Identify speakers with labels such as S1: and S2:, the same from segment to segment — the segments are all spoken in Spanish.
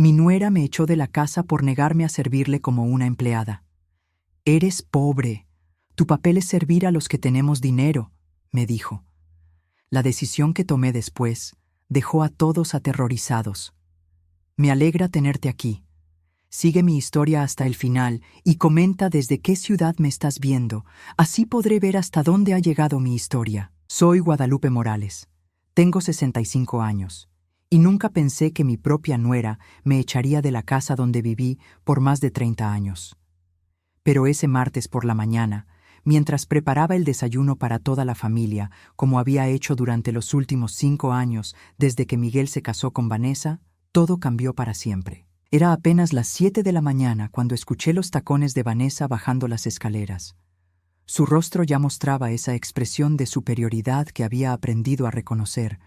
S1: Mi nuera me echó de la casa por negarme a servirle como una empleada. «Eres pobre. Tu papel es servir a los que tenemos dinero», me dijo. La decisión que tomé después dejó a todos aterrorizados. Me alegra tenerte aquí. Sigue mi historia hasta el final y comenta desde qué ciudad me estás viendo. Así podré ver hasta dónde ha llegado mi historia. Soy Guadalupe Morales. Tengo 65 años. Y nunca pensé que mi propia nuera me echaría de la casa donde viví por más de 30 años. Pero ese martes por la mañana, mientras preparaba el desayuno para toda la familia, como había hecho durante los últimos 5 años desde que Miguel se casó con Vanessa, todo cambió para siempre. Era apenas las 7 de la mañana cuando escuché los tacones de Vanessa bajando las escaleras. Su rostro ya mostraba esa expresión de superioridad que había aprendido a reconocer,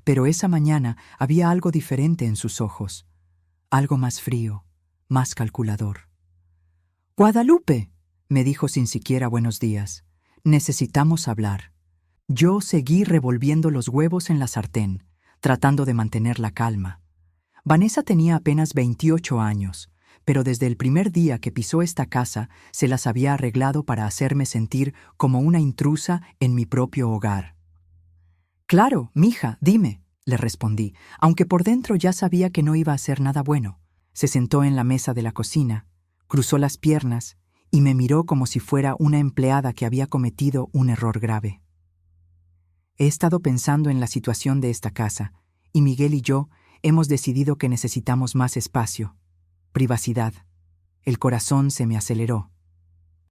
S1: pero esa mañana había algo diferente en sus ojos, algo más frío, más calculador. «Guadalupe», me dijo sin siquiera buenos días, «necesitamos hablar». Yo seguí revolviendo los huevos en la sartén, tratando de mantener la calma. Vanessa tenía apenas 28 años, pero desde el primer día que pisó esta casa se las había arreglado para hacerme sentir como una intrusa en mi propio hogar. «Claro, mija, dime», le respondí, aunque por dentro ya sabía que no iba a hacer nada bueno. Se sentó en la mesa de la cocina, cruzó las piernas y me miró como si fuera una empleada que había cometido un error grave. «He estado pensando en la situación de esta casa, y Miguel y yo hemos decidido que necesitamos más espacio, privacidad». El corazón se me aceleró.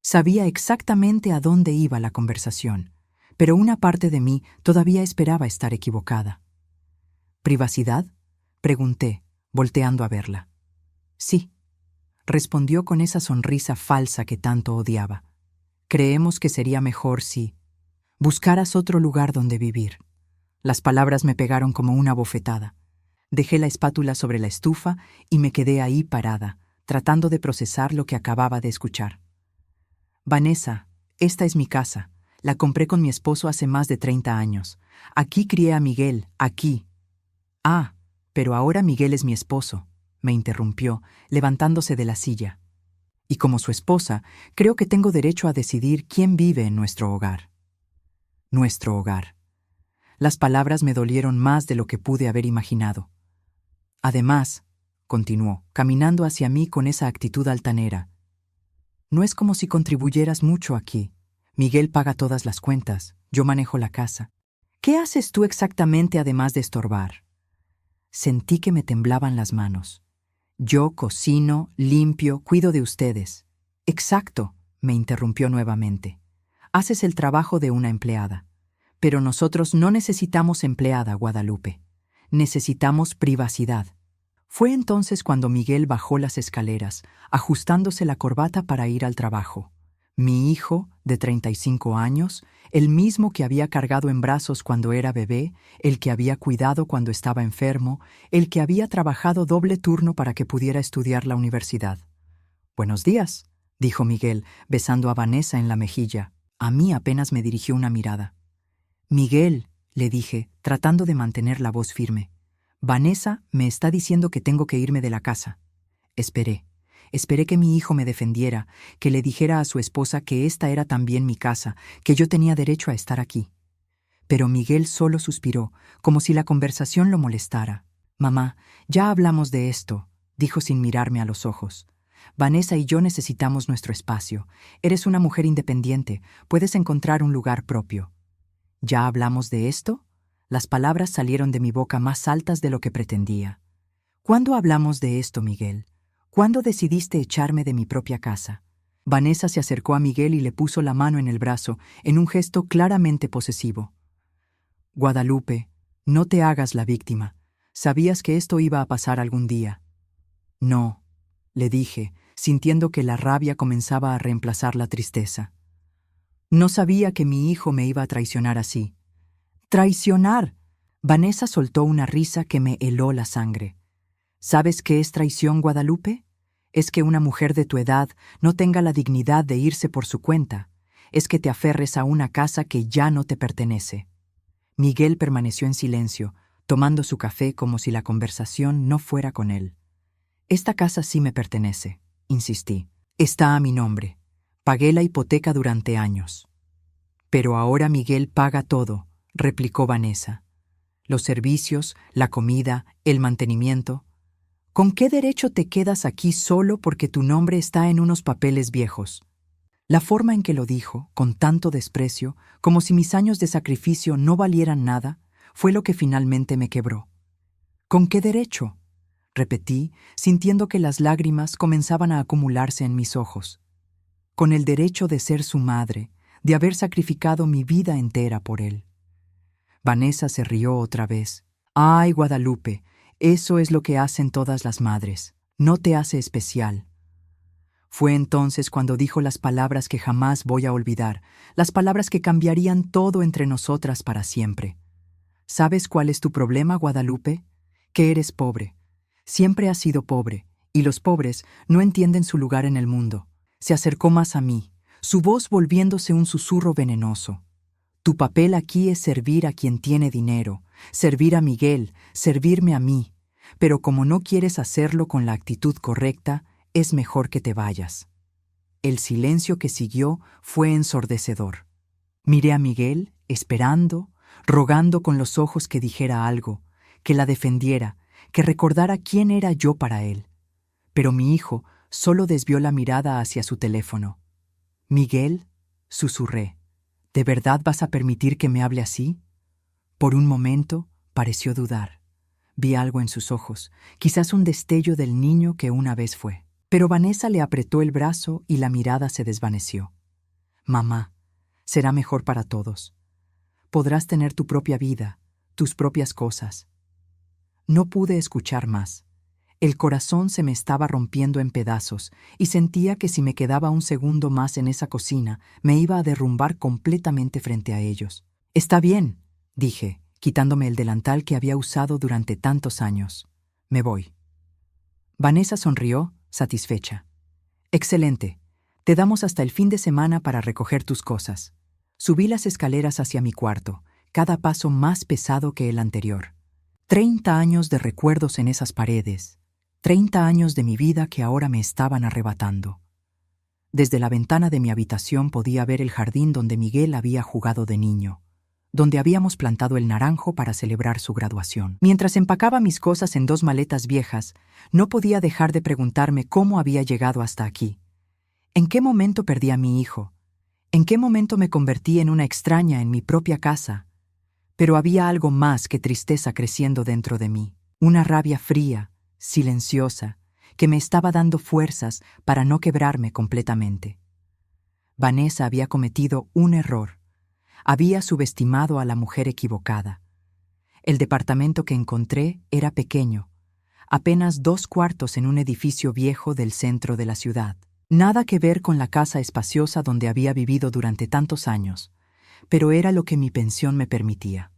S1: Sabía exactamente a dónde iba la conversación, pero una parte de mí todavía esperaba estar equivocada. «¿Privacidad?», pregunté, volteando a verla. «Sí», respondió con esa sonrisa falsa que tanto odiaba. «Creemos que sería mejor si buscaras otro lugar donde vivir». Las palabras me pegaron como una bofetada. Dejé la espátula sobre la estufa y me quedé ahí parada, tratando de procesar lo que acababa de escuchar. «Vanessa, esta es mi casa. La compré con mi esposo hace más de 30 años. Aquí crié a Miguel, aquí». «Ah, pero ahora Miguel es mi esposo», me interrumpió, levantándose de la silla. «Y como su esposa, creo que tengo derecho a decidir quién vive en nuestro hogar». Nuestro hogar. Las palabras me dolieron más de lo que pude haber imaginado. «Además», continuó, caminando hacia mí con esa actitud altanera, «no es como si contribuyeras mucho aquí. Miguel paga todas las cuentas, yo manejo la casa. ¿Qué haces tú exactamente además de estorbar?» Sentí que me temblaban las manos. «Yo cocino, limpio, cuido de ustedes». «Exacto», me interrumpió nuevamente. «Haces el trabajo de una empleada. Pero nosotros no necesitamos empleada, Guadalupe. Necesitamos privacidad». Fue entonces cuando Miguel bajó las escaleras, ajustándose la corbata para ir al trabajo. Mi hijo, de 35 años, el mismo que había cargado en brazos cuando era bebé, el que había cuidado cuando estaba enfermo, el que había trabajado doble turno para que pudiera estudiar la universidad. «Buenos días», dijo Miguel, besando a Vanessa en la mejilla. A mí apenas me dirigió una mirada. «Miguel», le dije, tratando de mantener la voz firme, «Vanessa me está diciendo que tengo que irme de la casa». Esperé que mi hijo me defendiera, que le dijera a su esposa que esta era también mi casa, que yo tenía derecho a estar aquí. Pero Miguel solo suspiró, como si la conversación lo molestara. «Mamá, ya hablamos de esto», dijo sin mirarme a los ojos. «Vanessa y yo necesitamos nuestro espacio. Eres una mujer independiente, puedes encontrar un lugar propio». «¿Ya hablamos de esto?». Las palabras salieron de mi boca más altas de lo que pretendía. «¿Cuándo hablamos de esto, Miguel? ¿Cuándo decidiste echarme de mi propia casa?». Vanessa se acercó a Miguel y le puso la mano en el brazo, en un gesto claramente posesivo. «Guadalupe, no te hagas la víctima. Sabías que esto iba a pasar algún día». «No», le dije, sintiendo que la rabia comenzaba a reemplazar la tristeza. «No sabía que mi hijo me iba a traicionar así». «¿Traicionar?». Vanessa soltó una risa que me heló la sangre. «¿Sabes qué es traición, Guadalupe? Es que una mujer de tu edad no tenga la dignidad de irse por su cuenta. Es que te aferres a una casa que ya no te pertenece». Miguel permaneció en silencio, tomando su café como si la conversación no fuera con él. Esta casa sí me pertenece, insistí. Está a mi nombre. Pagué la hipoteca durante años. Pero ahora Miguel paga todo, replicó Vanessa. Los servicios, la comida, el mantenimiento. ¿Con qué derecho te quedas aquí solo porque tu nombre está en unos papeles viejos? La forma en que lo dijo, con tanto desprecio, como si mis años de sacrificio no valieran nada, fue lo que finalmente me quebró. ¿Con qué derecho?, repetí, sintiendo que las lágrimas comenzaban a acumularse en mis ojos. Con el derecho de ser su madre, de haber sacrificado mi vida entera por él. Vanessa se rió otra vez. «Ay, Guadalupe, eso es lo que hacen todas las madres. No te hace especial». Fue entonces cuando dijo las palabras que jamás voy a olvidar, las palabras que cambiarían todo entre nosotras para siempre. ¿Sabes cuál es tu problema, Guadalupe? Que eres pobre. Siempre has sido pobre, y los pobres no entienden su lugar en el mundo. Se acercó más a mí, su voz volviéndose un susurro venenoso. Tu papel aquí es servir a quien tiene dinero, servir a Miguel, servirme a mí, pero como no quieres hacerlo con la actitud correcta, es mejor que te vayas. El silencio que siguió fue ensordecedor. Miré a Miguel, esperando, rogando con los ojos que dijera algo, que la defendiera, que recordara quién era yo para él. Pero mi hijo solo desvió la mirada hacia su teléfono. «Miguel», susurré, «¿de verdad vas a permitir que me hable así?» Por un momento pareció dudar. Vi algo en sus ojos, quizás un destello del niño que una vez fue. Pero Vanessa le apretó el brazo y la mirada se desvaneció. «Mamá, será mejor para todos. Podrás tener tu propia vida, tus propias cosas». No pude escuchar más. El corazón se me estaba rompiendo en pedazos y sentía que si me quedaba un segundo más en esa cocina, me iba a derrumbar completamente frente a ellos. «Está bien», dije, quitándome el delantal que había usado durante tantos años. «Me voy». Vanessa sonrió, satisfecha. «Excelente. Te damos hasta el fin de semana para recoger tus cosas». Subí las escaleras hacia mi cuarto, cada paso más pesado que el anterior. 30 años de recuerdos en esas paredes, 30 años de mi vida que ahora me estaban arrebatando. Desde la ventana de mi habitación podía ver el jardín donde Miguel había jugado de niño, donde habíamos plantado el naranjo para celebrar su graduación. Mientras empacaba mis cosas en 2 maletas viejas, no podía dejar de preguntarme cómo había llegado hasta aquí. ¿En qué momento perdí a mi hijo? ¿En qué momento me convertí en una extraña en mi propia casa? Pero había algo más que tristeza creciendo dentro de mí, una rabia fría, silenciosa, que me estaba dando fuerzas para no quebrarme completamente. Vanessa había cometido un error. Había subestimado a la mujer equivocada. El departamento que encontré era pequeño, apenas 2 cuartos en un edificio viejo del centro de la ciudad. Nada que ver con la casa espaciosa donde había vivido durante tantos años, pero era lo que mi pensión me permitía.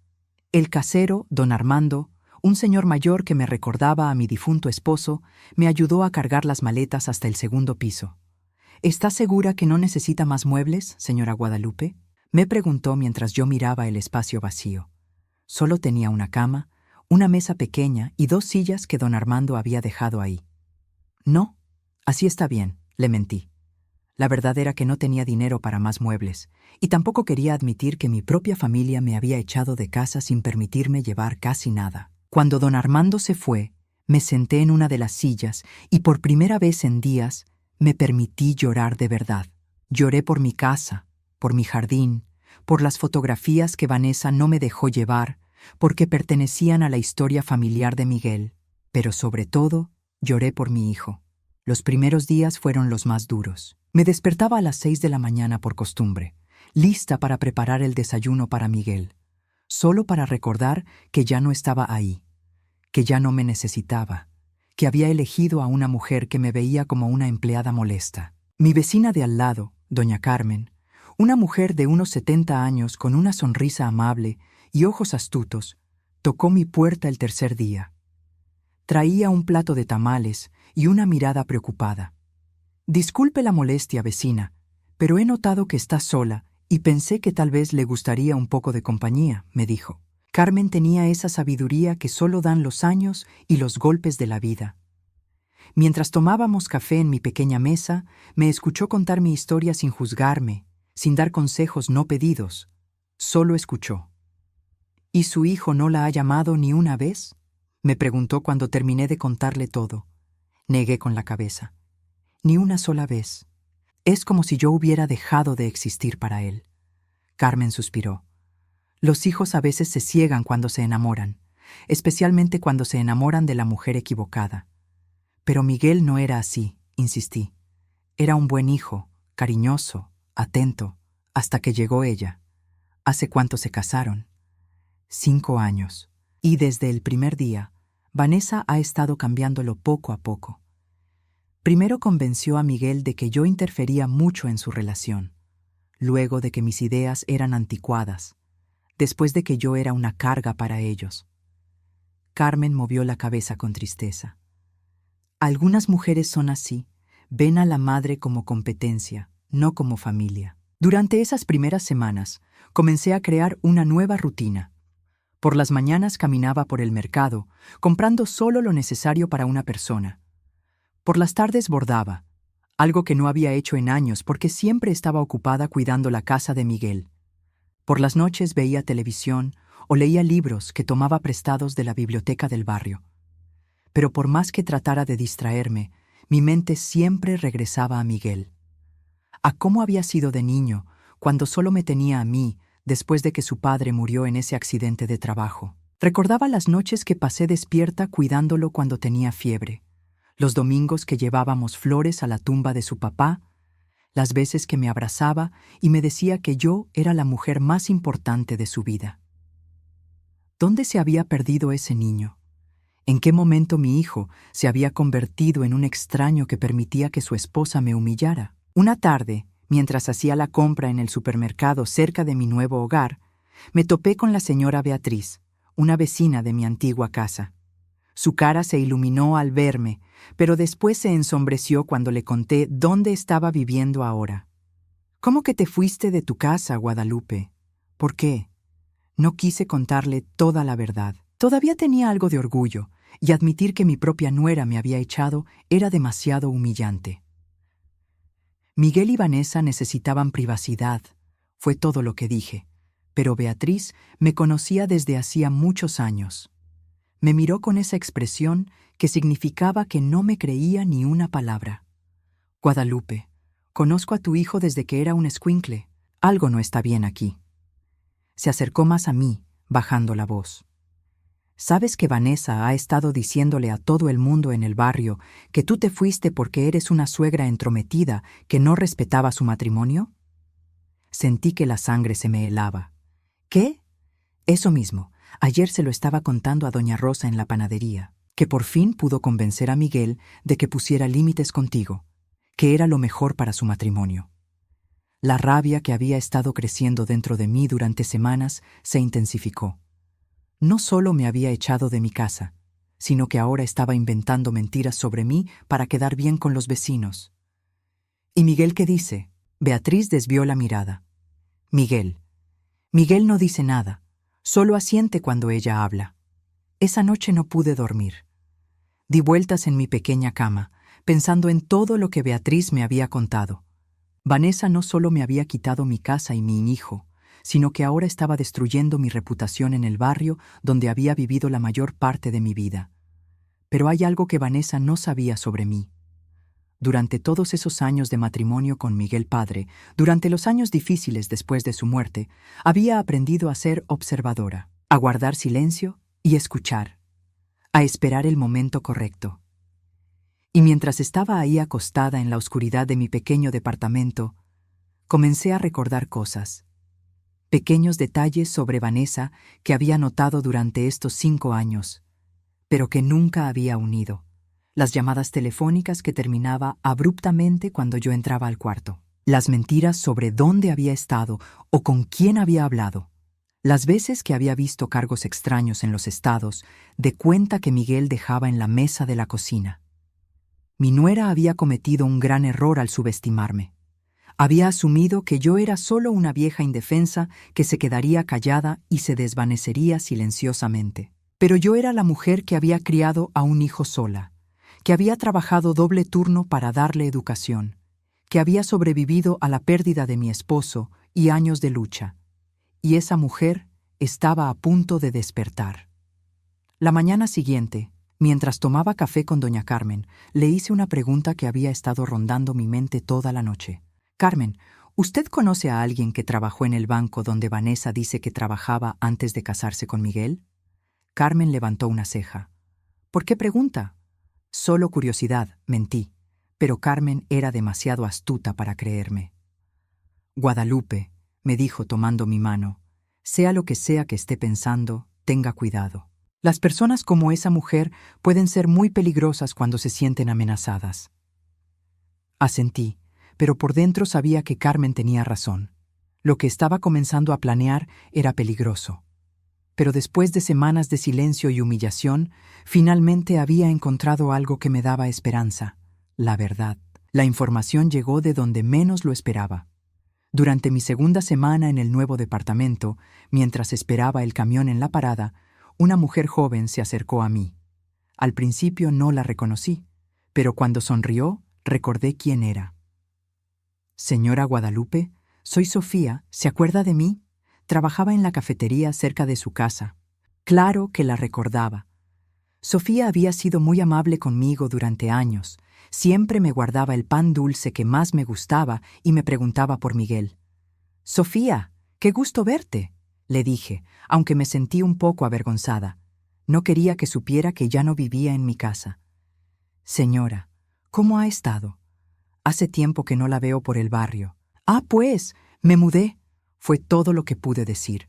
S1: El casero, don Armando, un señor mayor que me recordaba a mi difunto esposo, me ayudó a cargar las maletas hasta el 2º piso. ¿Está segura que no necesita más muebles, señora Guadalupe?, me preguntó mientras yo miraba el espacio vacío. Solo tenía una cama, una mesa pequeña y 2 sillas que don Armando había dejado ahí. «No, así está bien», le mentí. La verdad era que no tenía dinero para más muebles, y tampoco quería admitir que mi propia familia me había echado de casa sin permitirme llevar casi nada. Cuando don Armando se fue, me senté en una de las sillas y por primera vez en días me permití llorar de verdad. Lloré por mi casa, por mi jardín, por las fotografías que Vanessa no me dejó llevar, porque pertenecían a la historia familiar de Miguel, pero sobre todo lloré por mi hijo. Los primeros días fueron los más duros. Me despertaba a las 6 de la mañana por costumbre, lista para preparar el desayuno para Miguel, solo para recordar que ya no estaba ahí, que ya no me necesitaba, que había elegido a una mujer que me veía como una empleada molesta. Mi vecina de al lado, doña Carmen, una mujer de unos 70 años con una sonrisa amable y ojos astutos, tocó mi puerta el 3er día. Traía un plato de tamales y una mirada preocupada. «Disculpe la molestia, vecina, pero he notado que está sola y pensé que tal vez le gustaría un poco de compañía», me dijo. Carmen tenía esa sabiduría que solo dan los años y los golpes de la vida. Mientras tomábamos café en mi pequeña mesa, me escuchó contar mi historia sin juzgarme, sin dar consejos no pedidos. Solo escuchó. ¿Y su hijo no la ha llamado ni una vez?, me preguntó cuando terminé de contarle todo. Negué con la cabeza. Ni una sola vez. Es como si yo hubiera dejado de existir para él. Carmen suspiró. Los hijos a veces se ciegan cuando se enamoran, especialmente cuando se enamoran de la mujer equivocada. Pero Miguel no era así, insistí. Era un buen hijo, cariñoso, atento, hasta que llegó ella. ¿Hace cuánto se casaron? 5 años. Y desde el primer día, Vanessa ha estado cambiándolo poco a poco. Primero convenció a Miguel de que yo interfería mucho en su relación, luego de que mis ideas eran anticuadas, después de que yo era una carga para ellos. Carmen movió la cabeza con tristeza. Algunas mujeres son así, ven a la madre como competencia, no como familia. Durante esas primeras semanas, comencé a crear una nueva rutina. Por las mañanas caminaba por el mercado, comprando solo lo necesario para una persona. Por las tardes bordaba, algo que no había hecho en años porque siempre estaba ocupada cuidando la casa de Miguel. Por las noches veía televisión o leía libros que tomaba prestados de la biblioteca del barrio. Pero por más que tratara de distraerme, mi mente siempre regresaba a Miguel. A cómo había sido de niño, cuando solo me tenía a mí, después de que su padre murió en ese accidente de trabajo. Recordaba las noches que pasé despierta cuidándolo cuando tenía fiebre, los domingos que llevábamos flores a la tumba de su papá, las veces que me abrazaba y me decía que yo era la mujer más importante de su vida. ¿Dónde se había perdido ese niño? ¿En qué momento mi hijo se había convertido en un extraño que permitía que su esposa me humillara? Una tarde, mientras hacía la compra en el supermercado cerca de mi nuevo hogar, me topé con la señora Beatriz, una vecina de mi antigua casa. Su cara se iluminó al verme, pero después se ensombreció cuando le conté dónde estaba viviendo ahora. ¿Cómo que te fuiste de tu casa, Guadalupe? ¿Por qué? No quise contarle toda la verdad. Todavía tenía algo de orgullo, y admitir que mi propia nuera me había echado era demasiado humillante. Miguel y Vanessa necesitaban privacidad, fue todo lo que dije, pero Beatriz me conocía desde hacía muchos años. Me miró con esa expresión que significaba que no me creía ni una palabra. Guadalupe, conozco a tu hijo desde que era un escuincle. Algo no está bien aquí. Se acercó más a mí, bajando la voz. ¿Sabes que Vanessa ha estado diciéndole a todo el mundo en el barrio que tú te fuiste porque eres una suegra entrometida que no respetaba su matrimonio? Sentí que la sangre se me helaba. ¿Qué? Eso mismo. Ayer se lo estaba contando a doña Rosa en la panadería, que por fin pudo convencer a Miguel de que pusiera límites contigo, que era lo mejor para su matrimonio. La rabia que había estado creciendo dentro de mí durante semanas se intensificó. No solo me había echado de mi casa, sino que ahora estaba inventando mentiras sobre mí para quedar bien con los vecinos. ¿Y Miguel qué dice? Beatriz desvió la mirada. Miguel no dice nada, solo asiente cuando ella habla. Esa noche no pude dormir. Di vueltas en mi pequeña cama, pensando en todo lo que Beatriz me había contado. Vanessa no solo me había quitado mi casa y mi hijo, sino que ahora estaba destruyendo mi reputación en el barrio donde había vivido la mayor parte de mi vida. Pero hay algo que Vanessa no sabía sobre mí. Durante todos esos años de matrimonio con Miguel padre, durante los años difíciles después de su muerte, había aprendido a ser observadora, a guardar silencio y escuchar, a esperar el momento correcto. Y mientras estaba ahí acostada en la oscuridad de mi pequeño departamento, comencé a recordar cosas. Pequeños detalles sobre Vanessa que había notado durante estos 5 años, pero que nunca había unido. Las llamadas telefónicas que terminaba abruptamente cuando yo entraba al cuarto. Las mentiras sobre dónde había estado o con quién había hablado. Las veces que había visto cargos extraños en los estados de cuenta que Miguel dejaba en la mesa de la cocina. Mi nuera había cometido un gran error al subestimarme. Había asumido que yo era solo una vieja indefensa que se quedaría callada y se desvanecería silenciosamente. Pero yo era la mujer que había criado a un hijo sola, que había trabajado doble turno para darle educación, que había sobrevivido a la pérdida de mi esposo y años de lucha. Y esa mujer estaba a punto de despertar. La mañana siguiente, mientras tomaba café con doña Carmen, le hice una pregunta que había estado rondando mi mente toda la noche. Carmen, ¿usted conoce a alguien que trabajó en el banco donde Vanessa dice que trabajaba antes de casarse con Miguel? Carmen levantó una ceja. ¿Por qué pregunta? Solo curiosidad, mentí, pero Carmen era demasiado astuta para creerme. Guadalupe, me dijo tomando mi mano, sea lo que sea que esté pensando, tenga cuidado. Las personas como esa mujer pueden ser muy peligrosas cuando se sienten amenazadas. Asentí, pero por dentro sabía que Carmen tenía razón. Lo que estaba comenzando a planear era peligroso. Pero después de semanas de silencio y humillación, finalmente había encontrado algo que me daba esperanza: la verdad. La información llegó de donde menos lo esperaba. Durante mi segunda semana en el nuevo departamento, mientras esperaba el camión en la parada, una mujer joven se acercó a mí. Al principio no la reconocí, pero cuando sonrió, recordé quién era. Señora Guadalupe, soy Sofía, ¿se acuerda de mí? Trabajaba en la cafetería cerca de su casa. Claro que la recordaba. Sofía había sido muy amable conmigo durante años. Siempre me guardaba el pan dulce que más me gustaba y me preguntaba por Miguel. Sofía, qué gusto verte, le dije, aunque me sentí un poco avergonzada. No quería que supiera que ya no vivía en mi casa. Señora, ¿cómo ha estado? Hace tiempo que no la veo por el barrio. Ah, pues, me mudé. Fue todo lo que pude decir.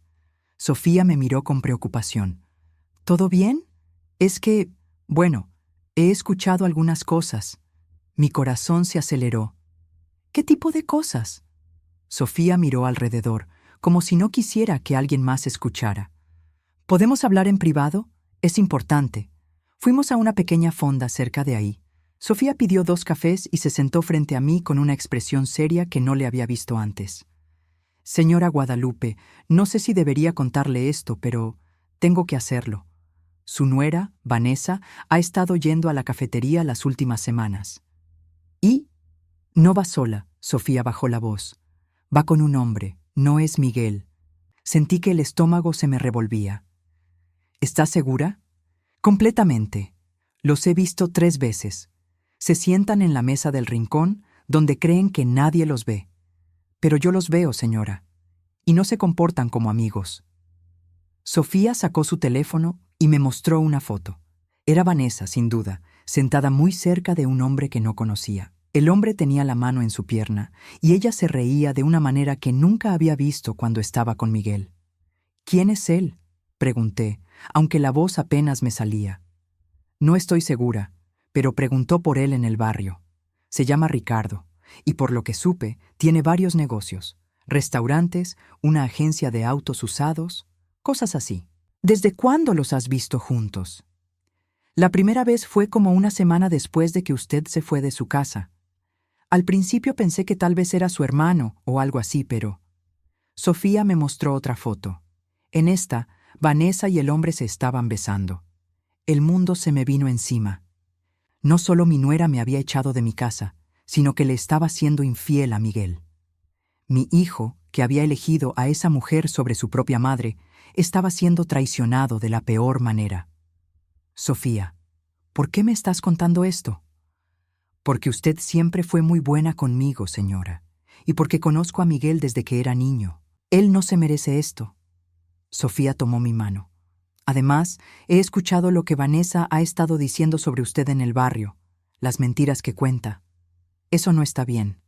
S1: Sofía me miró con preocupación. ¿Todo bien? Es que, bueno, he escuchado algunas cosas. Mi corazón se aceleró. ¿Qué tipo de cosas? Sofía miró alrededor, como si no quisiera que alguien más escuchara. ¿Podemos hablar en privado? Es importante. Fuimos a una pequeña fonda cerca de ahí. Sofía pidió 2 cafés y se sentó frente a mí con una expresión seria que no le había visto antes. Señora Guadalupe, no sé si debería contarle esto, pero tengo que hacerlo. Su nuera, Vanessa, ha estado yendo a la cafetería las últimas semanas. ¿Y? No va sola, Sofía bajó la voz. Va con un hombre, no es Miguel. Sentí que el estómago se me revolvía. ¿Estás segura? Completamente. Los he visto 3 veces. Se sientan en la mesa del rincón, donde creen que nadie los ve. Pero yo los veo, señora. Y no se comportan como amigos. Sofía sacó su teléfono y me mostró una foto. Era Vanessa, sin duda, sentada muy cerca de un hombre que no conocía. El hombre tenía la mano en su pierna y ella se reía de una manera que nunca había visto cuando estaba con Miguel. ¿Quién es él?, pregunté, aunque la voz apenas me salía. No estoy segura, pero preguntó por él en el barrio. Se llama Ricardo, y por lo que supe, tiene varios negocios: restaurantes, una agencia de autos usados, cosas así. ¿Desde cuándo los has visto juntos? La primera vez fue como una semana después de que usted se fue de su casa. Al principio pensé que tal vez era su hermano o algo así, pero... Sofía me mostró otra foto. En esta, Vanessa y el hombre se estaban besando. El mundo se me vino encima. No solo mi nuera me había echado de mi casa, sino que le estaba siendo infiel a Miguel. Mi hijo, que había elegido a esa mujer sobre su propia madre, estaba siendo traicionado de la peor manera. Sofía, ¿por qué me estás contando esto? Porque usted siempre fue muy buena conmigo, señora, y porque conozco a Miguel desde que era niño. Él no se merece esto. Sofía tomó mi mano. Además, he escuchado lo que Vanessa ha estado diciendo sobre usted en el barrio, las mentiras que cuenta. Eso no está bien.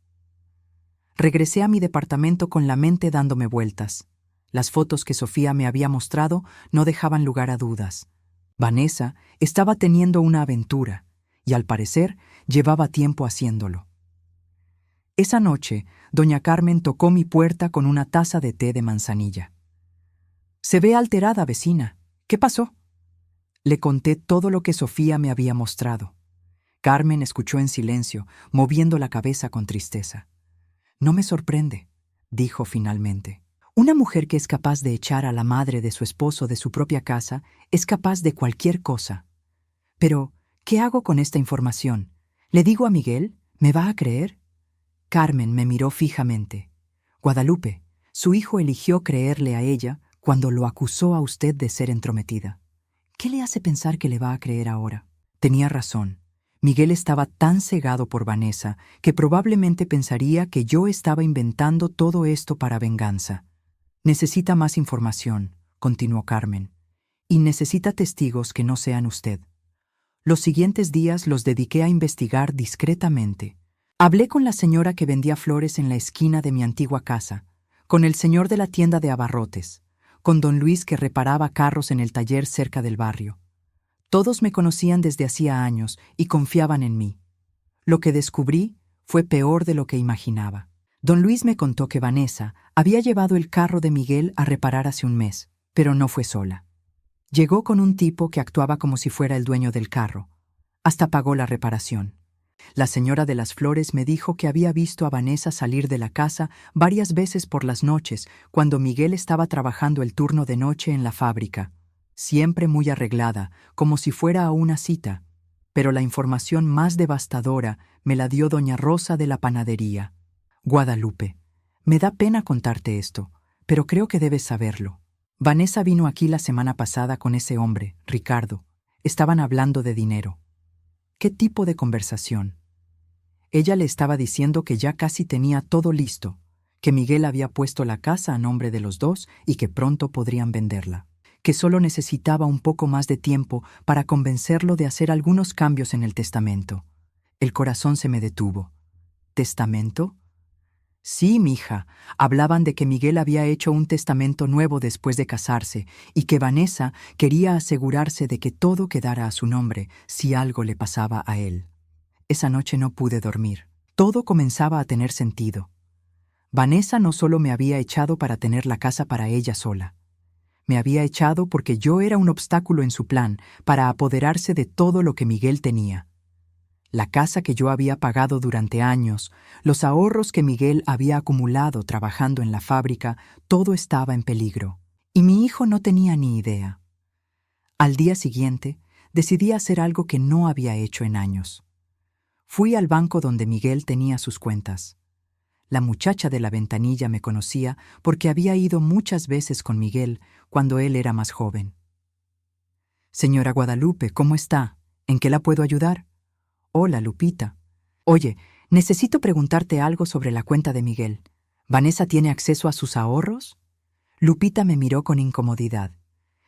S1: Regresé a mi departamento con la mente dándome vueltas. Las fotos que Sofía me había mostrado no dejaban lugar a dudas. Vanessa estaba teniendo una aventura, y al parecer llevaba tiempo haciéndolo. Esa noche, doña Carmen tocó mi puerta con una taza de té de manzanilla. «Se ve alterada, vecina. ¿Qué pasó?». Le conté todo lo que Sofía me había mostrado. Carmen escuchó en silencio, moviendo la cabeza con tristeza. «No me sorprende», dijo finalmente. «Una mujer que es capaz de echar a la madre de su esposo de su propia casa es capaz de cualquier cosa. Pero, ¿Qué hago con esta información? ¿Le digo a Miguel? ¿Me va a creer? Carmen me miró fijamente. Guadalupe, su hijo eligió creerle a ella cuando lo acusó a usted de ser entrometida. ¿Qué le hace pensar que le va a creer ahora? Tenía razón. Miguel estaba tan cegado por Vanessa que probablemente pensaría que yo estaba inventando todo esto para venganza. Necesita más información, continuó Carmen, y necesita testigos que no sean usted. Los siguientes días los dediqué a investigar discretamente. Hablé con la señora que vendía flores en la esquina de mi antigua casa, con el señor de la tienda de abarrotes, con don Luis que reparaba carros en el taller cerca del barrio. Todos me conocían desde hacía años y confiaban en mí. Lo que descubrí fue peor de lo que imaginaba. Don Luis me contó que Vanessa había llevado el carro de Miguel a reparar hace un mes, pero no fue sola. Llegó con un tipo que actuaba como si fuera el dueño del carro. Hasta pagó la reparación. La señora de las flores me dijo que había visto a Vanessa salir de la casa varias veces por las noches, cuando Miguel estaba trabajando el turno de noche en la fábrica. Siempre muy arreglada, como si fuera a una cita. Pero la información más devastadora me la dio doña Rosa de la panadería. Guadalupe, me da pena contarte esto, pero creo que debes saberlo. Vanessa vino aquí la semana pasada con ese hombre, Ricardo. Estaban hablando de dinero. ¿Qué tipo de conversación? Ella le estaba diciendo que ya casi tenía todo listo, que Miguel había puesto la casa a nombre de los dos y que pronto podrían venderla, que solo necesitaba un poco más de tiempo para convencerlo de hacer algunos cambios en el testamento. El corazón se me detuvo. ¿Testamento? Sí, mija, hablaban de que Miguel había hecho un testamento nuevo después de casarse y que Vanessa quería asegurarse de que todo quedara a su nombre si algo le pasaba a él. Esa noche no pude dormir. Todo comenzaba a tener sentido. Vanessa no solo me había echado para tener la casa para ella sola. Me había echado porque yo era un obstáculo en su plan para apoderarse de todo lo que Miguel tenía. La casa que yo había pagado durante años, los ahorros que Miguel había acumulado trabajando en la fábrica, todo estaba en peligro. Y mi hijo no tenía ni idea. Al día siguiente, decidí hacer algo que no había hecho en años. Fui al banco donde Miguel tenía sus cuentas. La muchacha de la ventanilla me conocía porque había ido muchas veces con Miguel cuando él era más joven. Señora Guadalupe, ¿cómo está? ¿En qué la puedo ayudar? Hola, Lupita. Oye, necesito preguntarte algo sobre la cuenta de Miguel. ¿Vanessa tiene acceso a sus ahorros? Lupita me miró con incomodidad.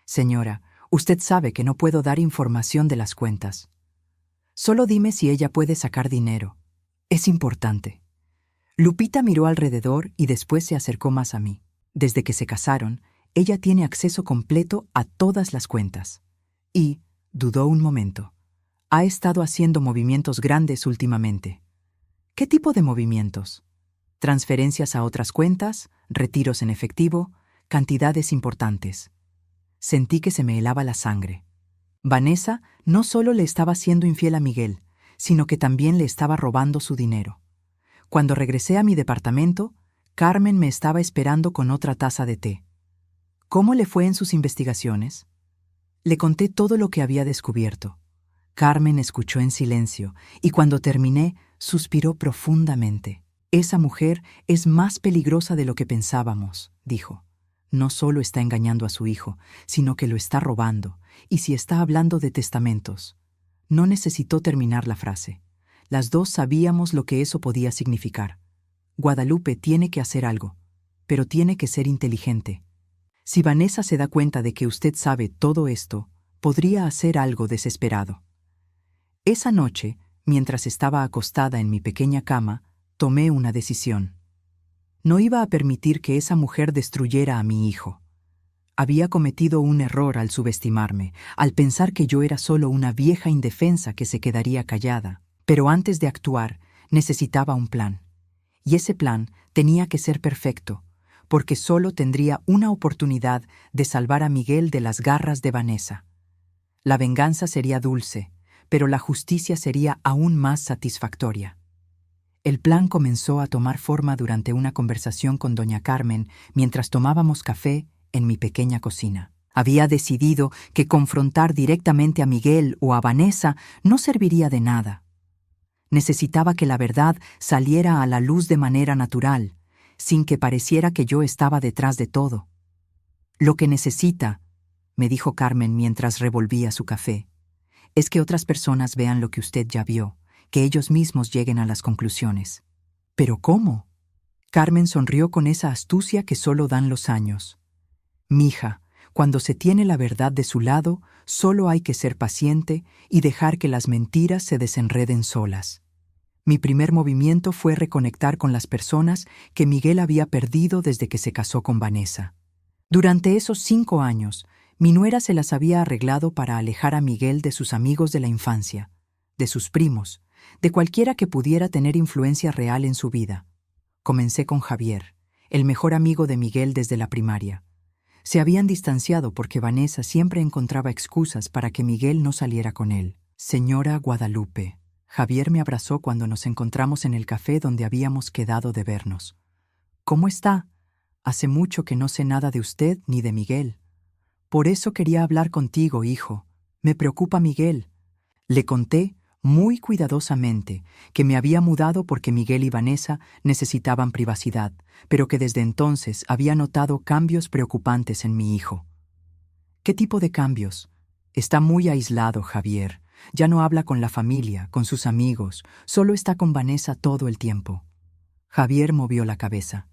S1: Señora, usted sabe que no puedo dar información de las cuentas. Solo dime si ella puede sacar dinero. Es importante. Lupita miró alrededor y después se acercó más a mí. Desde que se casaron, ella tiene acceso completo a todas las cuentas. Y, dudó un momento, ha estado haciendo movimientos grandes últimamente. ¿Qué tipo de movimientos? Transferencias a otras cuentas, retiros en efectivo, cantidades importantes. Sentí que se me helaba la sangre. Vanessa no solo le estaba siendo infiel a Miguel, sino que también le estaba robando su dinero. Cuando regresé a mi departamento, Carmen me estaba esperando con otra taza de té. ¿Cómo le fue en sus investigaciones? Le conté todo lo que había descubierto. Carmen escuchó en silencio y cuando terminé, suspiró profundamente. Esa mujer es más peligrosa de lo que pensábamos, dijo. No solo está engañando a su hijo, sino que lo está robando, y si está hablando de testamentos. No necesitó terminar la frase. Las dos sabíamos lo que eso podía significar. Guadalupe tiene que hacer algo, pero tiene que ser inteligente. Si Vanessa se da cuenta de que usted sabe todo esto, podría hacer algo desesperado. Esa noche, mientras estaba acostada en mi pequeña cama, tomé una decisión. No iba a permitir que esa mujer destruyera a mi hijo. Había cometido un error al subestimarme, al pensar que yo era solo una vieja indefensa que se quedaría callada. Pero antes de actuar, necesitaba un plan. Y ese plan tenía que ser perfecto, porque solo tendría una oportunidad de salvar a Miguel de las garras de Vanessa. La venganza sería dulce, pero la justicia sería aún más satisfactoria. El plan comenzó a tomar forma durante una conversación con doña Carmen mientras tomábamos café en mi pequeña cocina. Había decidido que confrontar directamente a Miguel o a Vanessa no serviría de nada. Necesitaba que la verdad saliera a la luz de manera natural, sin que pareciera que yo estaba detrás de todo. Lo que necesita, me dijo Carmen mientras revolvía su café, es que otras personas vean lo que usted ya vio, que ellos mismos lleguen a las conclusiones. ¿Pero cómo? Carmen sonrió con esa astucia que solo dan los años. Mija, cuando se tiene la verdad de su lado, solo hay que ser paciente y dejar que las mentiras se desenreden solas. Mi primer movimiento fue reconectar con las personas que Miguel había perdido desde que se casó con Vanessa. Durante esos 5 años, mi nuera se las había arreglado para alejar a Miguel de sus amigos de la infancia, de sus primos, de cualquiera que pudiera tener influencia real en su vida. Comencé con Javier, el mejor amigo de Miguel desde la primaria. Se habían distanciado porque Vanessa siempre encontraba excusas para que Miguel no saliera con él. Señora Guadalupe, Javier me abrazó cuando nos encontramos en el café donde habíamos quedado de vernos. ¿Cómo está? Hace mucho que no sé nada de usted ni de Miguel. Por eso quería hablar contigo, hijo. Me preocupa Miguel. Le conté, muy cuidadosamente, que me había mudado porque Miguel y Vanessa necesitaban privacidad, pero que desde entonces había notado cambios preocupantes en mi hijo. ¿Qué tipo de cambios? Está muy aislado, Javier. Ya no habla con la familia, con sus amigos, solo está con Vanessa todo el tiempo. Javier movió la cabeza.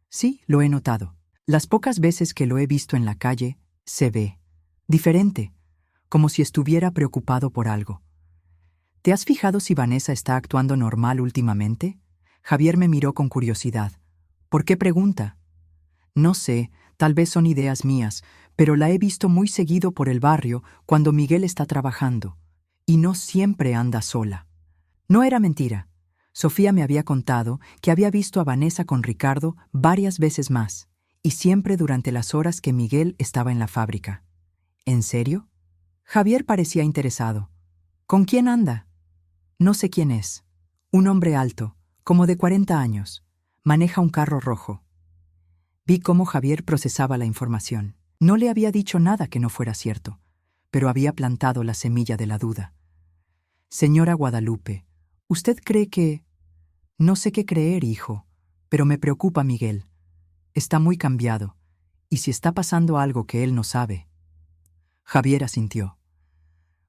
S1: Sí, lo he notado. Las pocas veces que lo he visto en la calle, se ve diferente, como si estuviera preocupado por algo. ¿Te has fijado si Vanessa está actuando normal últimamente? Javier me miró con curiosidad. ¿Por qué pregunta? No sé, tal vez son ideas mías, pero la he visto muy seguido por el barrio cuando Miguel está trabajando, y no siempre anda sola. No era mentira. Sofía me había contado que había visto a Vanessa con Ricardo varias veces más, y siempre durante las horas que Miguel estaba en la fábrica. ¿En serio? Javier parecía interesado. ¿Con quién anda? No sé quién es. Un hombre alto, como de 40 años. Maneja un carro rojo. Vi cómo Javier procesaba la información. No le había dicho nada que no fuera cierto, pero había plantado la semilla de la duda. Señora Guadalupe, ¿usted cree que...? No sé qué creer, hijo, pero me preocupa Miguel. Está muy cambiado, y si está pasando algo que él no sabe. Javier asintió.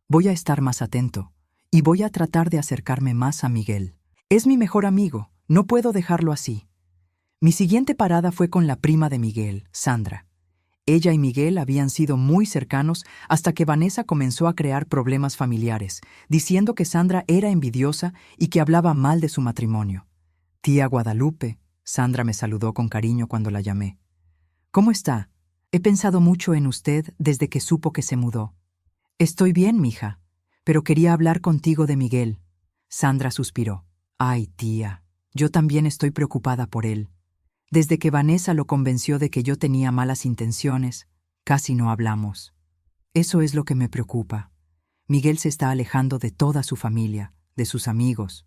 S1: Voy a estar más atento. Y voy a tratar de acercarme más a Miguel. Es mi mejor amigo, no puedo dejarlo así. Mi siguiente parada fue con la prima de Miguel, Sandra. Ella y Miguel habían sido muy cercanos hasta que Vanessa comenzó a crear problemas familiares, diciendo que Sandra era envidiosa y que hablaba mal de su matrimonio. Tía Guadalupe, Sandra me saludó con cariño cuando la llamé. ¿Cómo está? He pensado mucho en usted desde que supo que se mudó. Estoy bien, mija. Pero quería hablar contigo de Miguel. Sandra suspiró. Ay, tía, yo también estoy preocupada por él. Desde que Vanessa lo convenció de que yo tenía malas intenciones, casi no hablamos. Eso es lo que me preocupa. Miguel se está alejando de toda su familia, de sus amigos,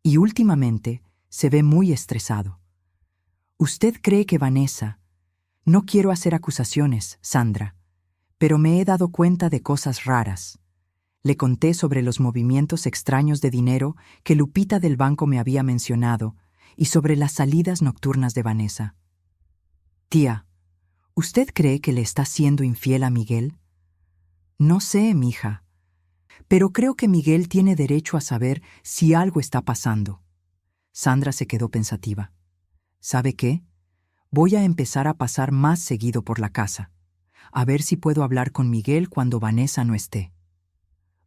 S1: y últimamente se ve muy estresado. ¿Usted cree que Vanessa? No quiero hacer acusaciones, Sandra, pero me he dado cuenta de cosas raras. Le conté sobre los movimientos extraños de dinero que Lupita del banco me había mencionado y sobre las salidas nocturnas de Vanessa. Tía, ¿usted cree que le está siendo infiel a Miguel? No sé, mija, pero creo que Miguel tiene derecho a saber si algo está pasando. Sandra se quedó pensativa. ¿Sabe qué? Voy a empezar a pasar más seguido por la casa, a ver si puedo hablar con Miguel cuando Vanessa no esté.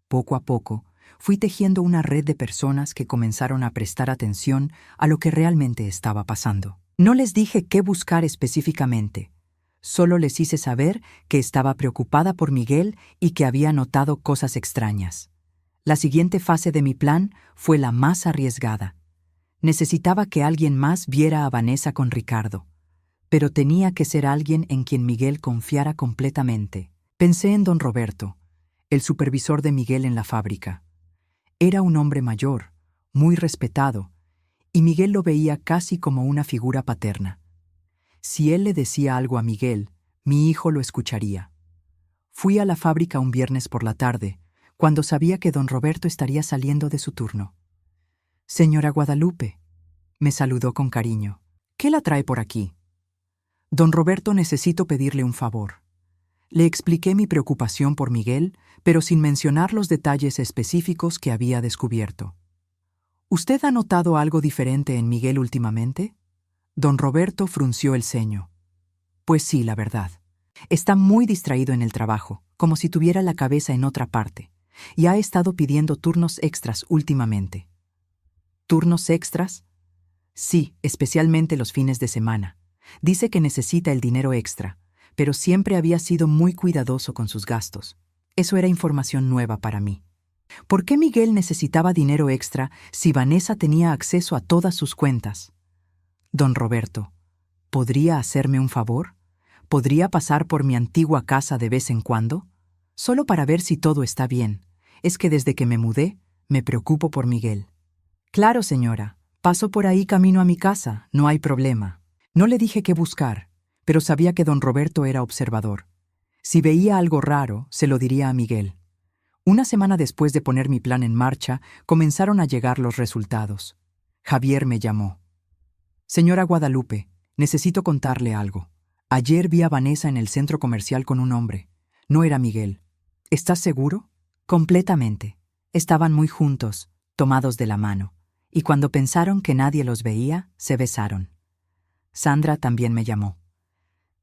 S1: Poco a poco, fui tejiendo una red de personas que comenzaron a prestar atención a lo que realmente estaba pasando. No les dije qué buscar específicamente. Solo les hice saber que estaba preocupada por Miguel y que había notado cosas extrañas. La siguiente fase de mi plan fue la más arriesgada. Necesitaba que alguien más viera a Vanessa con Ricardo, pero tenía que ser alguien en quien Miguel confiara completamente. Pensé en don Roberto, el supervisor de Miguel en la fábrica. Era un hombre mayor, muy respetado, y Miguel lo veía casi como una figura paterna. Si él le decía algo a Miguel, mi hijo lo escucharía. Fui a la fábrica un viernes por la tarde, cuando sabía que don Roberto estaría saliendo de su turno. «Señora Guadalupe», me saludó con cariño. «¿Qué la trae por aquí?» «Don Roberto, necesito pedirle un favor». Le expliqué mi preocupación por Miguel, pero sin mencionar los detalles específicos que había descubierto. «¿Usted ha notado algo diferente en Miguel últimamente?» Don Roberto frunció el ceño. «Pues sí, la verdad. Está muy distraído en el trabajo, como si tuviera la cabeza en otra parte, y ha estado pidiendo turnos extras últimamente». «¿Turnos extras?» «Sí, especialmente los fines de semana. Dice que necesita el dinero extra, pero siempre había sido muy cuidadoso con sus gastos. Eso era información nueva para mí. ¿Por qué Miguel necesitaba dinero extra si Vanessa tenía acceso a todas sus cuentas?» «Don Roberto, ¿podría hacerme un favor? ¿Podría pasar por mi antigua casa de vez en cuando? Solo para ver si todo está bien. Es que desde que me mudé, me preocupo por Miguel». «Claro, señora. Paso por ahí camino a mi casa, no hay problema». No le dije qué buscar, pero sabía que don Roberto era observador. Si veía algo raro, se lo diría a Miguel. Una semana después de poner mi plan en marcha, comenzaron a llegar los resultados. Javier me llamó. «Señora Guadalupe, necesito contarle algo. Ayer vi a Vanessa en el centro comercial con un hombre. No era Miguel. ¿Estás seguro?» «Completamente. Estaban muy juntos, tomados de la mano, y cuando pensaron que nadie los veía, se besaron». Sandra también me llamó.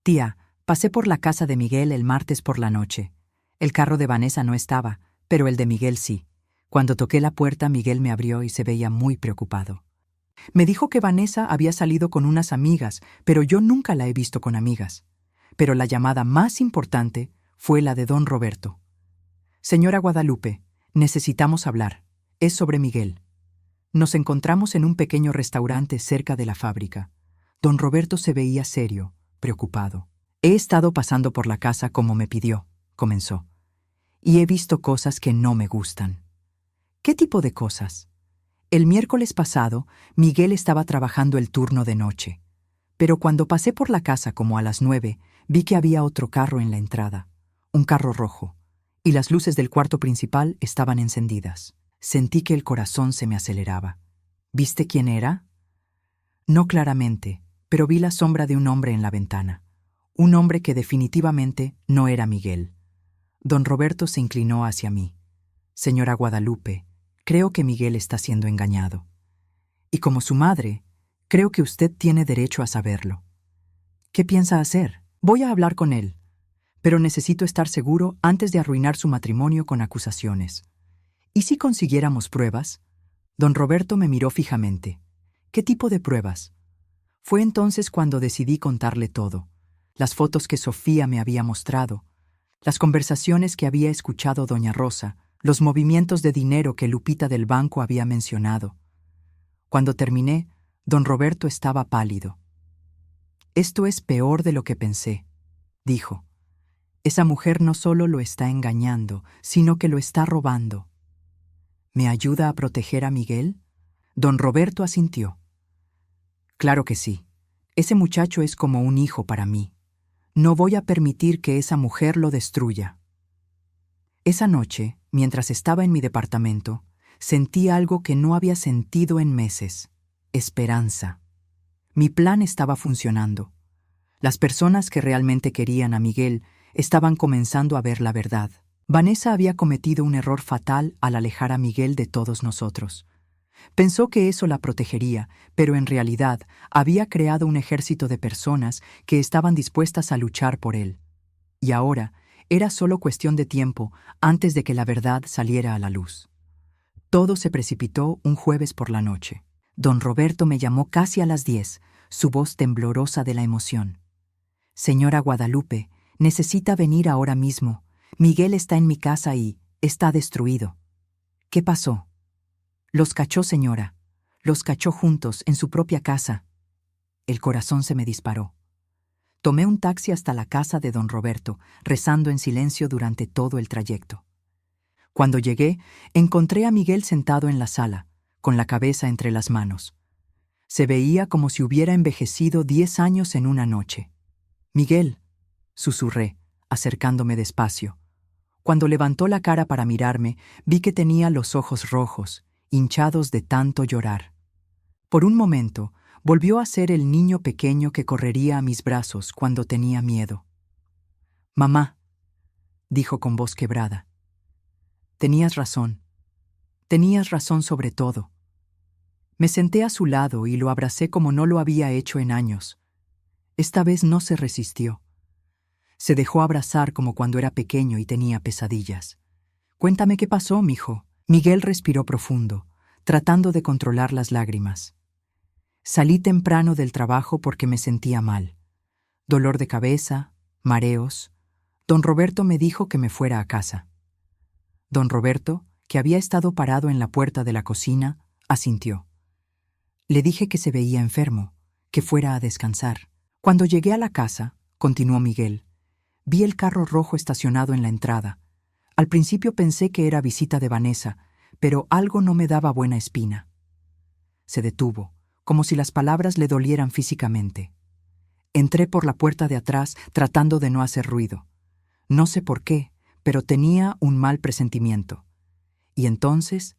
S1: «Tía, pasé por la casa de Miguel el martes por la noche. El carro de Vanessa no estaba, pero el de Miguel sí. Cuando toqué la puerta, Miguel me abrió y se veía muy preocupado. Me dijo que Vanessa había salido con unas amigas, pero yo nunca la he visto con amigas. Pero la llamada más importante fue la de don Roberto. «Señora Guadalupe, necesitamos hablar. Es sobre Miguel». Nos encontramos en un pequeño restaurante cerca de la fábrica. Don Roberto se veía serio, preocupado. «He estado pasando por la casa como me pidió», comenzó, «y he visto cosas que no me gustan». «¿Qué tipo de cosas?» «El miércoles pasado, Miguel estaba trabajando el turno de noche. Pero cuando pasé por la casa como a las 9, vi que había otro carro en la entrada, un carro rojo, y las luces del cuarto principal estaban encendidas. Sentí que el corazón se me aceleraba». «¿Viste quién era?» «No claramente, pero vi la sombra de un hombre en la ventana. Un hombre que definitivamente no era Miguel». Don Roberto se inclinó hacia mí. «Señora Guadalupe, creo que Miguel está siendo engañado. Y como su madre, creo que usted tiene derecho a saberlo. ¿Qué piensa hacer?» «Voy a hablar con él, pero necesito estar seguro antes de arruinar su matrimonio con acusaciones. ¿Y si consiguiéramos pruebas?» Don Roberto me miró fijamente. «¿Qué tipo de pruebas?» Fue entonces cuando decidí contarle todo. Las fotos que Sofía me había mostrado, las conversaciones que había escuchado doña Rosa, los movimientos de dinero que Lupita del banco había mencionado. Cuando terminé, don Roberto estaba pálido. «Esto es peor de lo que pensé», dijo. «Esa mujer no solo lo está engañando, sino que lo está robando». «¿Me ayuda a proteger a Miguel?» Don Roberto asintió. «Claro que sí. Ese muchacho es como un hijo para mí. No voy a permitir que esa mujer lo destruya». Esa noche, mientras estaba en mi departamento, sentí algo que no había sentido en meses: esperanza. Mi plan estaba funcionando. Las personas que realmente querían a Miguel estaban comenzando a ver la verdad. Vanessa había cometido un error fatal al alejar a Miguel de todos nosotros. Pensó que eso la protegería, pero en realidad había creado un ejército de personas que estaban dispuestas a luchar por él. Y ahora era solo cuestión de tiempo antes de que la verdad saliera a la luz. Todo se precipitó un jueves por la noche. Don Roberto me llamó casi a las 10, su voz temblorosa de la emoción. «Señora Guadalupe, necesita venir ahora mismo. Miguel está en mi casa y está destruido». «¿Qué pasó?» «Los cachó, señora. Los cachó juntos en su propia casa». El corazón se me disparó. Tomé un taxi hasta la casa de don Roberto, rezando en silencio durante todo el trayecto. Cuando llegué, encontré a Miguel sentado en la sala, con la cabeza entre las manos. Se veía como si hubiera envejecido 10 años en una noche. «Miguel», susurré, acercándome despacio, Cuando levantó la cara para mirarme, vi que tenía los ojos rojos, hinchados de tanto llorar. Por un momento, volvió a ser el niño pequeño que correría a mis brazos cuando tenía miedo. «Mamá», dijo con voz quebrada. Tenías razón sobre todo». Me senté a su lado y lo abracé como no lo había hecho en años. Esta vez no se resistió. Se dejó abrazar como cuando era pequeño y tenía pesadillas. «Cuéntame qué pasó, mijo». Miguel respiró profundo, tratando de controlar las lágrimas. «Salí temprano del trabajo porque me sentía mal. Dolor de cabeza, mareos. Don Roberto me dijo que me fuera a casa». Don Roberto, que había estado parado en la puerta de la cocina, asintió. Le dije que se veía enfermo, que fuera a descansar. Cuando llegué a la casa, continuó Miguel, vi el carro rojo estacionado en la entrada. Al principio pensé que era visita de Vanessa, pero algo no me daba buena espina. Se detuvo, como si las palabras le dolieran físicamente. Entré por la puerta de atrás tratando de no hacer ruido. No sé por qué, pero tenía un mal presentimiento. Y entonces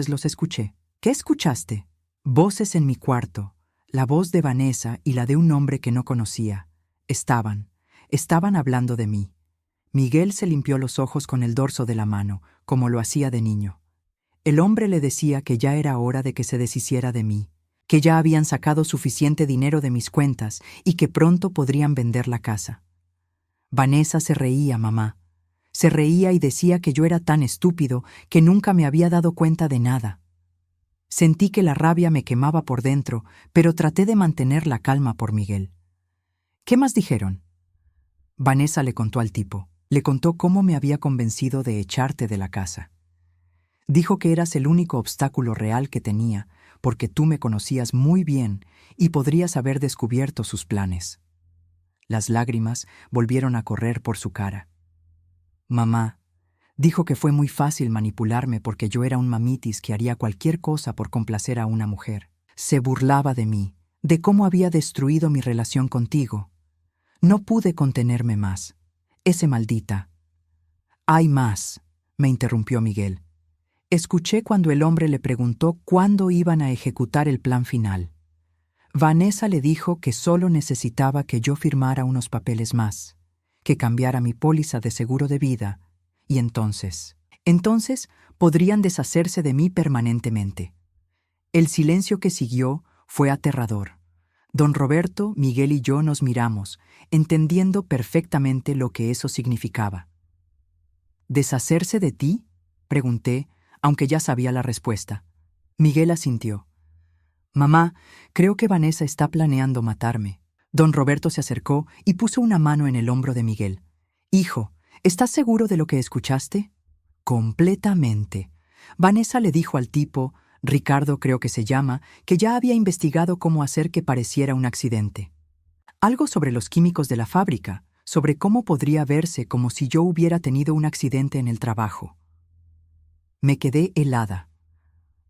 S1: los escuché. ¿Qué escuchaste? Voces en mi cuarto, la voz de Vanessa y la de un hombre que no conocía. Estaban hablando de mí. Miguel se limpió los ojos con el dorso de la mano, como lo hacía de niño. El hombre le decía que ya era hora de que se deshiciera de mí, que ya habían sacado suficiente dinero de mis cuentas y que pronto podrían vender la casa. Vanessa se reía, mamá. Se reía y decía que yo era tan estúpido que nunca me había dado cuenta de nada. Sentí que la rabia me quemaba por dentro, pero traté de mantener la calma por Miguel. ¿Qué más dijeron? Vanessa le contó al tipo. Le contó cómo me había convencido de echarte de la casa. Dijo que eras el único obstáculo real que tenía, porque tú me conocías muy bien y podrías haber descubierto sus planes. Las lágrimas volvieron a correr por su cara. Mamá, dijo que fue muy fácil manipularme porque yo era un mamitis que haría cualquier cosa por complacer a una mujer. Se burlaba de mí, de cómo había destruido mi relación contigo. No pude contenerme más. Ese maldita. «Hay más», me interrumpió Miguel. Escuché cuando el hombre le preguntó cuándo iban a ejecutar el plan final. Vanessa le dijo que solo necesitaba que yo firmara unos papeles más, que cambiara mi póliza de seguro de vida, y entonces podrían deshacerse de mí permanentemente. El silencio que siguió fue aterrador. Don Roberto, Miguel y yo nos miramos, entendiendo perfectamente lo que eso significaba. ¿Deshacerse de ti?, pregunté, aunque ya sabía la respuesta. Miguel asintió. «Mamá, creo que Vanessa está planeando matarme». Don Roberto se acercó y puso una mano en el hombro de Miguel. «Hijo, ¿estás seguro de lo que escuchaste?» «Completamente». Vanessa le dijo al tipo, Ricardo creo que se llama, que ya había investigado cómo hacer que pareciera un accidente. Algo sobre los químicos de la fábrica, sobre cómo podría verse como si yo hubiera tenido un accidente en el trabajo. Me quedé helada.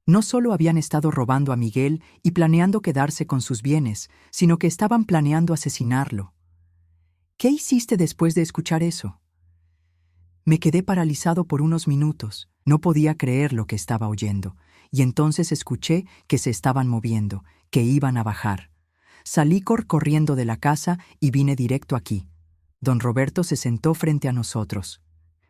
S1: No solo habían estado robando a Miguel y planeando quedarse con sus bienes, sino que estaban planeando asesinarlo. ¿Qué hiciste después de escuchar eso? Me quedé paralizado por unos minutos. No podía creer lo que estaba oyendo, y entonces escuché que se estaban moviendo, que iban a bajar. Salí corriendo de la casa y vine directo aquí. Don Roberto se sentó frente a nosotros.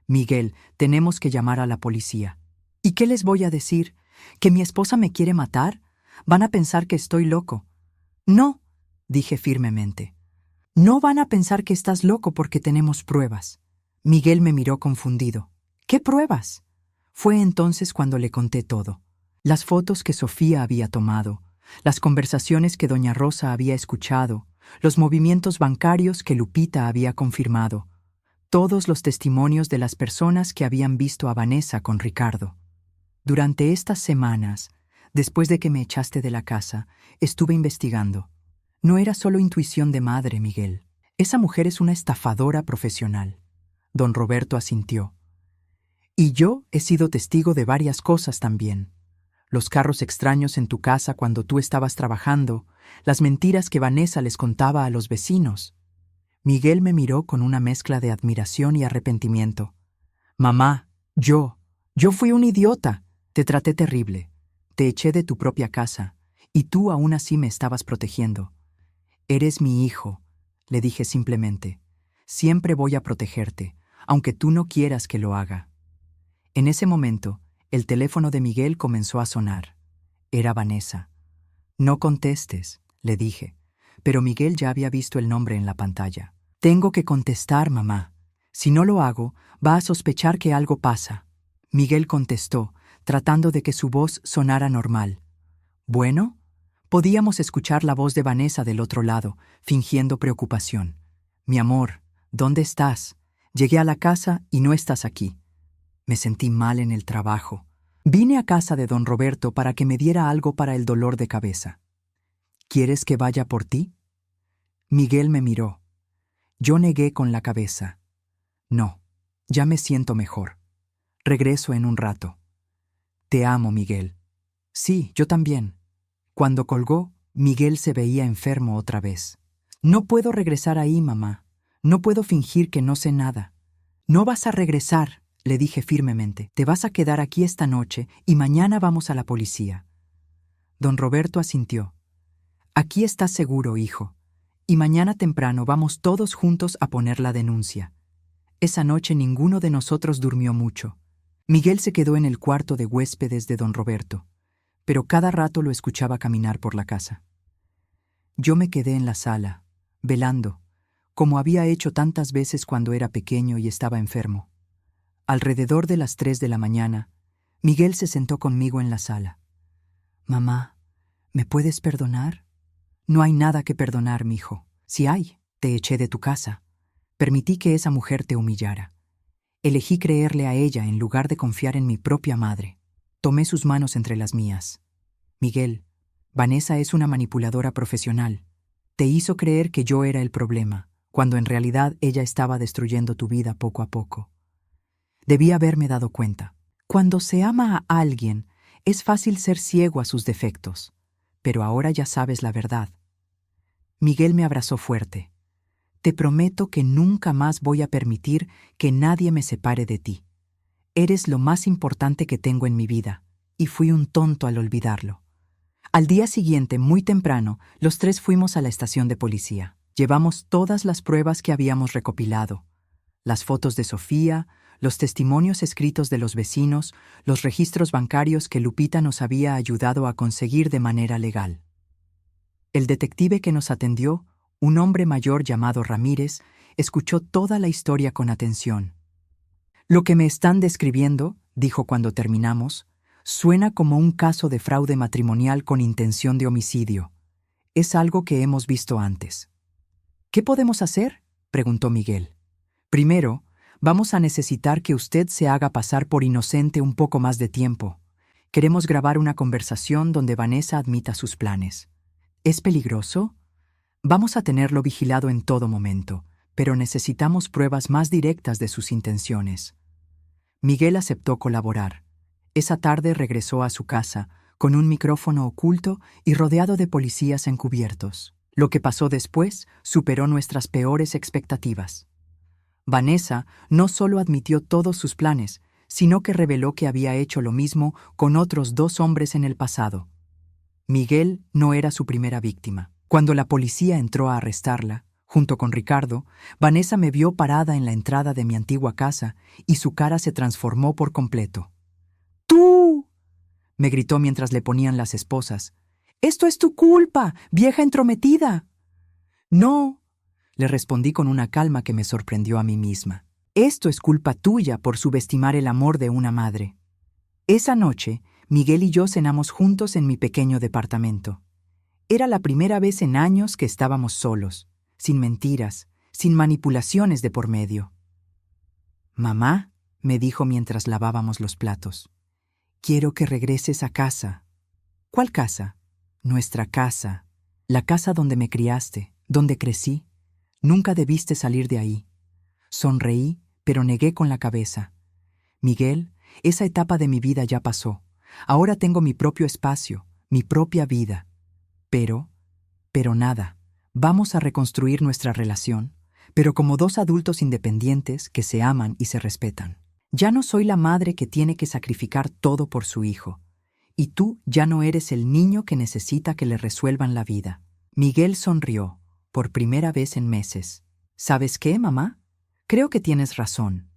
S1: «Miguel, tenemos que llamar a la policía». «¿Y qué les voy a decir? ¿Que mi esposa me quiere matar? Van a pensar que estoy loco». «No», dije firmemente. «No van a pensar que estás loco porque tenemos pruebas». Miguel me miró confundido. «¿Qué pruebas?» Fue entonces cuando le conté todo. Las fotos que Sofía había tomado, las conversaciones que doña Rosa había escuchado, los movimientos bancarios que Lupita había confirmado, todos los testimonios de las personas que habían visto a Vanessa con Ricardo. Durante estas semanas, después de que me echaste de la casa, estuve investigando. No era solo intuición de madre, Miguel. Esa mujer es una estafadora profesional. Don Roberto asintió. Y yo he sido testigo de varias cosas también. Los carros extraños en tu casa cuando tú estabas trabajando, las mentiras que Vanessa les contaba a los vecinos. Miguel me miró con una mezcla de admiración y arrepentimiento. Mamá, yo fui un idiota. Te traté terrible. Te eché de tu propia casa, y tú aún así me estabas protegiendo. Eres mi hijo, le dije simplemente. Siempre voy a protegerte, aunque tú no quieras que lo haga. En ese momento, el teléfono de Miguel comenzó a sonar. Era Vanessa. No contestes, le dije, pero Miguel ya había visto el nombre en la pantalla. Tengo que contestar, mamá. Si no lo hago, va a sospechar que algo pasa. Miguel contestó, tratando de que su voz sonara normal. Bueno, podíamos escuchar la voz de Vanessa del otro lado, fingiendo preocupación. Mi amor, ¿dónde estás? Llegué a la casa y no estás aquí. Me sentí mal en el trabajo. Vine a casa de don Roberto para que me diera algo para el dolor de cabeza. ¿Quieres que vaya por ti? Miguel me miró. Yo negué con la cabeza. No, ya me siento mejor. Regreso en un rato. Te amo, Miguel. Sí, yo también. Cuando colgó, Miguel se veía enfermo otra vez. No puedo regresar ahí, mamá. No puedo fingir que no sé nada. No vas a regresar, le dije firmemente. Te vas a quedar aquí esta noche y mañana vamos a la policía. Don Roberto asintió. Aquí estás seguro, hijo. Y mañana temprano vamos todos juntos a poner la denuncia. Esa noche ninguno de nosotros durmió mucho. Miguel se quedó en el cuarto de huéspedes de don Roberto, pero cada rato lo escuchaba caminar por la casa. Yo me quedé en la sala, velando, como había hecho tantas veces cuando era pequeño y estaba enfermo. Alrededor de las 3 de la mañana, Miguel se sentó conmigo en la sala. Mamá, ¿me puedes perdonar? No hay nada que perdonar, mijo. Si hay, te eché de tu casa. Permití que esa mujer te humillara. Elegí creerle a ella en lugar de confiar en mi propia madre. Tomé sus manos entre las mías. Miguel, Vanessa es una manipuladora profesional. Te hizo creer que yo era el problema, cuando en realidad ella estaba destruyendo tu vida poco a poco. Debí haberme dado cuenta. Cuando se ama a alguien, es fácil ser ciego a sus defectos. Pero ahora ya sabes la verdad. Miguel me abrazó fuerte. Te prometo que nunca más voy a permitir que nadie me separe de ti. Eres lo más importante que tengo en mi vida, y fui un tonto al olvidarlo. Al día siguiente, muy temprano, los tres fuimos a la estación de policía. Llevamos todas las pruebas que habíamos recopilado. Las fotos de Sofía, los testimonios escritos de los vecinos, los registros bancarios que Lupita nos había ayudado a conseguir de manera legal. El detective que nos atendió, un hombre mayor llamado Ramírez, escuchó toda la historia con atención. Lo que me están describiendo, dijo cuando terminamos, suena como un caso de fraude matrimonial con intención de homicidio. Es algo que hemos visto antes. ¿Qué podemos hacer?, preguntó Miguel. Primero, vamos a necesitar que usted se haga pasar por inocente un poco más de tiempo. Queremos grabar una conversación donde Vanessa admita sus planes. ¿Es peligroso? Vamos a tenerlo vigilado en todo momento, pero necesitamos pruebas más directas de sus intenciones. Miguel aceptó colaborar. Esa tarde regresó a su casa, con un micrófono oculto y rodeado de policías encubiertos. Lo que pasó después superó nuestras peores expectativas. Vanessa no solo admitió todos sus planes, sino que reveló que había hecho lo mismo con otros 2 hombres en el pasado. Miguel no era su primera víctima. Cuando la policía entró a arrestarla, junto con Ricardo, Vanessa me vio parada en la entrada de mi antigua casa y su cara se transformó por completo. ¡Tú!, me gritó mientras le ponían las esposas. ¡Esto es tu culpa, vieja entrometida! No, le respondí con una calma que me sorprendió a mí misma. Esto es culpa tuya por subestimar el amor de una madre. Esa noche, Miguel y yo cenamos juntos en mi pequeño departamento. Era la primera vez en años que estábamos solos, sin mentiras, sin manipulaciones de por medio. Mamá, me dijo mientras lavábamos los platos, quiero que regreses a casa. ¿Cuál casa? Nuestra casa, la casa donde me criaste, donde crecí. Nunca debiste salir de ahí. Sonreí, pero negué con la cabeza. Miguel, esa etapa de mi vida ya pasó. Ahora tengo mi propio espacio, mi propia vida. Pero nada, vamos a reconstruir nuestra relación, pero como 2 adultos independientes que se aman y se respetan. Ya no soy la madre que tiene que sacrificar todo por su hijo. Y tú ya no eres el niño que necesita que le resuelvan la vida. Miguel sonrió, por primera vez en meses. ¿Sabes qué, mamá? Creo que tienes razón.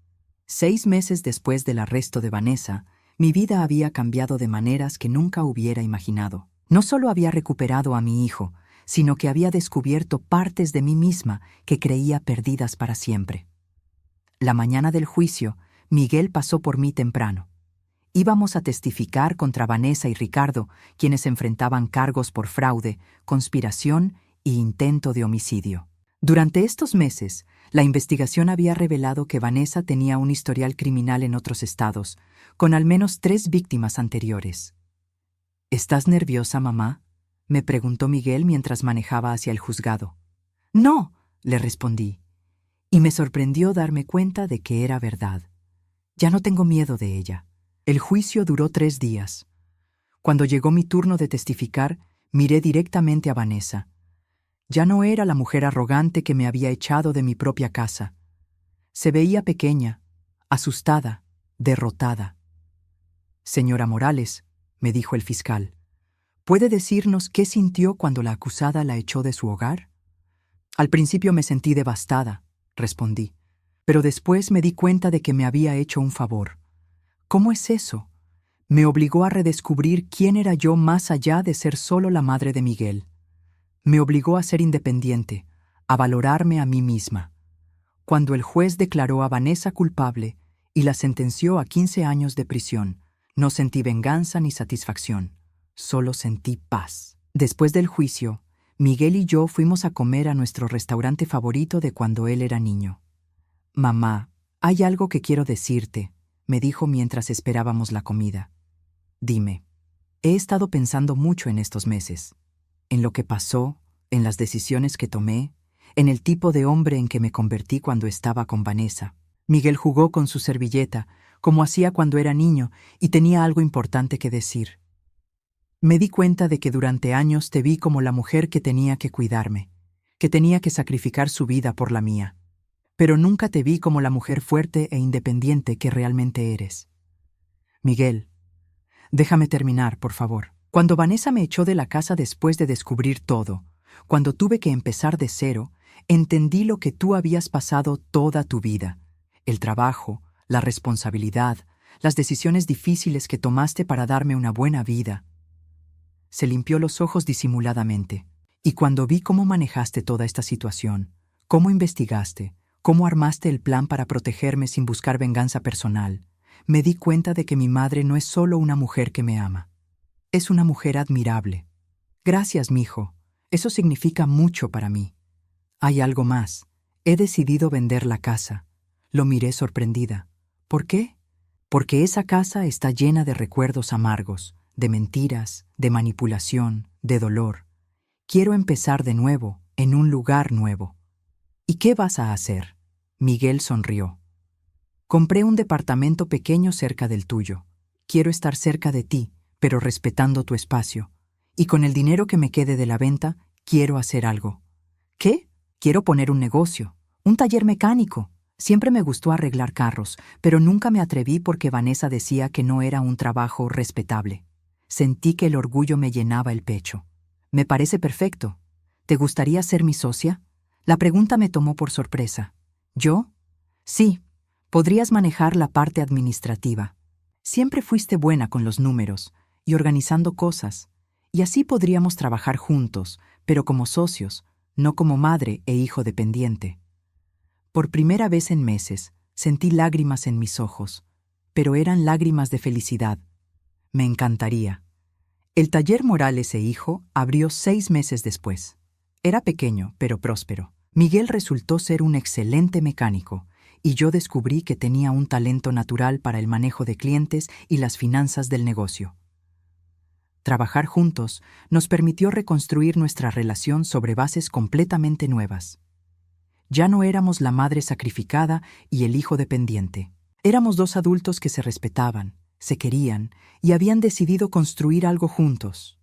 S1: 6 meses después del arresto de Vanessa, mi vida había cambiado de maneras que nunca hubiera imaginado. No solo había recuperado a mi hijo, sino que había descubierto partes de mí misma que creía perdidas para siempre. La mañana del juicio, Miguel pasó por mí temprano. Íbamos a testificar contra Vanessa y Ricardo, quienes enfrentaban cargos por fraude, conspiración e intento de homicidio. Durante estos meses, la investigación había revelado que Vanessa tenía un historial criminal en otros estados, con al menos 3 víctimas anteriores. ¿Estás nerviosa, mamá?, me preguntó Miguel mientras manejaba hacia el juzgado. No, le respondí, y me sorprendió darme cuenta de que era verdad. Ya no tengo miedo de ella. El juicio duró 3 días. Cuando llegó mi turno de testificar, miré directamente a Vanessa. Ya no era la mujer arrogante que me había echado de mi propia casa. Se veía pequeña, asustada, derrotada. Señora Morales, me dijo el fiscal, ¿puede decirnos qué sintió cuando la acusada la echó de su hogar? Al principio me sentí devastada, respondí, pero después me di cuenta de que me había hecho un favor. ¿Cómo es eso? Me obligó a redescubrir quién era yo más allá de ser solo la madre de Miguel. Me obligó a ser independiente, a valorarme a mí misma. Cuando el juez declaró a Vanessa culpable y la sentenció a 15 años de prisión, no sentí venganza ni satisfacción, solo sentí paz. Después del juicio, Miguel y yo fuimos a comer a nuestro restaurante favorito de cuando él era niño. Mamá, hay algo que quiero decirte, me dijo mientras esperábamos la comida. Dime, he estado pensando mucho en estos meses, en lo que pasó, en las decisiones que tomé, en el tipo de hombre en que me convertí cuando estaba con Vanessa. Miguel jugó con su servilleta, como hacía cuando era niño, y tenía algo importante que decir. Me di cuenta de que durante años te vi como la mujer que tenía que cuidarme, que tenía que sacrificar su vida por la mía. Pero nunca te vi como la mujer fuerte e independiente que realmente eres. Miguel, déjame terminar, por favor. Cuando Vanessa me echó de la casa después de descubrir todo, cuando tuve que empezar de cero, entendí lo que tú habías pasado toda tu vida. El trabajo, la responsabilidad, las decisiones difíciles que tomaste para darme una buena vida. Se limpió los ojos disimuladamente, y cuando vi cómo manejaste toda esta situación, cómo investigaste, cómo armaste el plan para protegerme sin buscar venganza personal, me di cuenta de que mi madre no es solo una mujer que me ama. Es una mujer admirable. Gracias, mijo. Eso significa mucho para mí. Hay algo más. He decidido vender la casa. Lo miré sorprendida. ¿Por qué? Porque esa casa está llena de recuerdos amargos, de mentiras, de manipulación, de dolor. Quiero empezar de nuevo, en un lugar nuevo. ¿Y qué vas a hacer? Miguel sonrió. Compré un departamento pequeño cerca del tuyo. Quiero estar cerca de ti, pero respetando tu espacio. Y con el dinero que me quede de la venta, quiero hacer algo. ¿Qué? Quiero poner un negocio, un taller mecánico. Siempre me gustó arreglar carros, pero nunca me atreví porque Vanessa decía que no era un trabajo respetable. Sentí que el orgullo me llenaba el pecho. Me parece perfecto. ¿Te gustaría ser mi socia? La pregunta me tomó por sorpresa. ¿Yo? Sí, podrías manejar la parte administrativa. Siempre fuiste buena con los números y organizando cosas, y así podríamos trabajar juntos, pero como socios, no como madre e hijo dependiente. Por primera vez en meses, sentí lágrimas en mis ojos, pero eran lágrimas de felicidad. Me encantaría. El taller Morales e Hijo abrió 6 meses después. Era pequeño, pero próspero. Miguel resultó ser un excelente mecánico, y yo descubrí que tenía un talento natural para el manejo de clientes y las finanzas del negocio. Trabajar juntos nos permitió reconstruir nuestra relación sobre bases completamente nuevas. Ya no éramos la madre sacrificada y el hijo dependiente. Éramos 2 adultos que se respetaban, se querían y habían decidido construir algo juntos.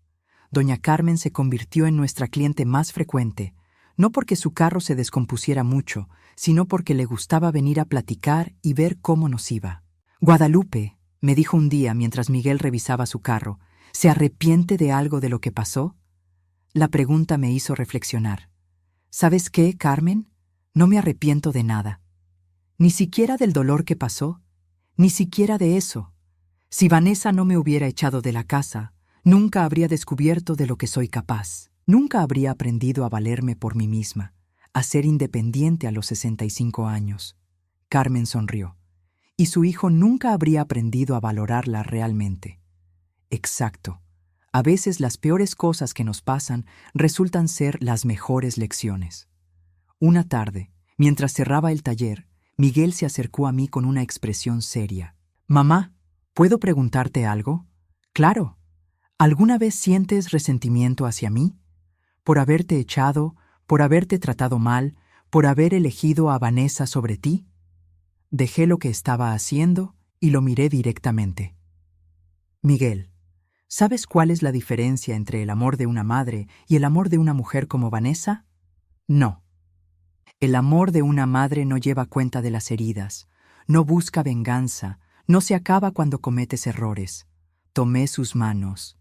S1: Doña Carmen se convirtió en nuestra cliente más frecuente, no porque su carro se descompusiera mucho, sino porque le gustaba venir a platicar y ver cómo nos iba. Guadalupe, me dijo un día mientras Miguel revisaba su carro, ¿se arrepiente de algo de lo que pasó? La pregunta me hizo reflexionar. ¿Sabes qué, Carmen? No me arrepiento de nada. Ni siquiera del dolor que pasó, ni siquiera de eso. Si Vanessa no me hubiera echado de la casa, nunca habría descubierto de lo que soy capaz. Nunca habría aprendido a valerme por mí misma, a ser independiente a los 65 años. Carmen sonrió. Y su hijo nunca habría aprendido a valorarla realmente. Exacto. A veces las peores cosas que nos pasan resultan ser las mejores lecciones. Una tarde, mientras cerraba el taller, Miguel se acercó a mí con una expresión seria. «Mamá, ¿puedo preguntarte algo?» «Claro. ¿Alguna vez sientes resentimiento hacia mí? ¿Por haberte echado, por haberte tratado mal, por haber elegido a Vanessa sobre ti?» Dejé lo que estaba haciendo y lo miré directamente. «Miguel, ¿sabes cuál es la diferencia entre el amor de una madre y el amor de una mujer como Vanessa? No. El amor de una madre no lleva cuenta de las heridas, no busca venganza, no se acaba cuando cometes errores. Tomé sus manos.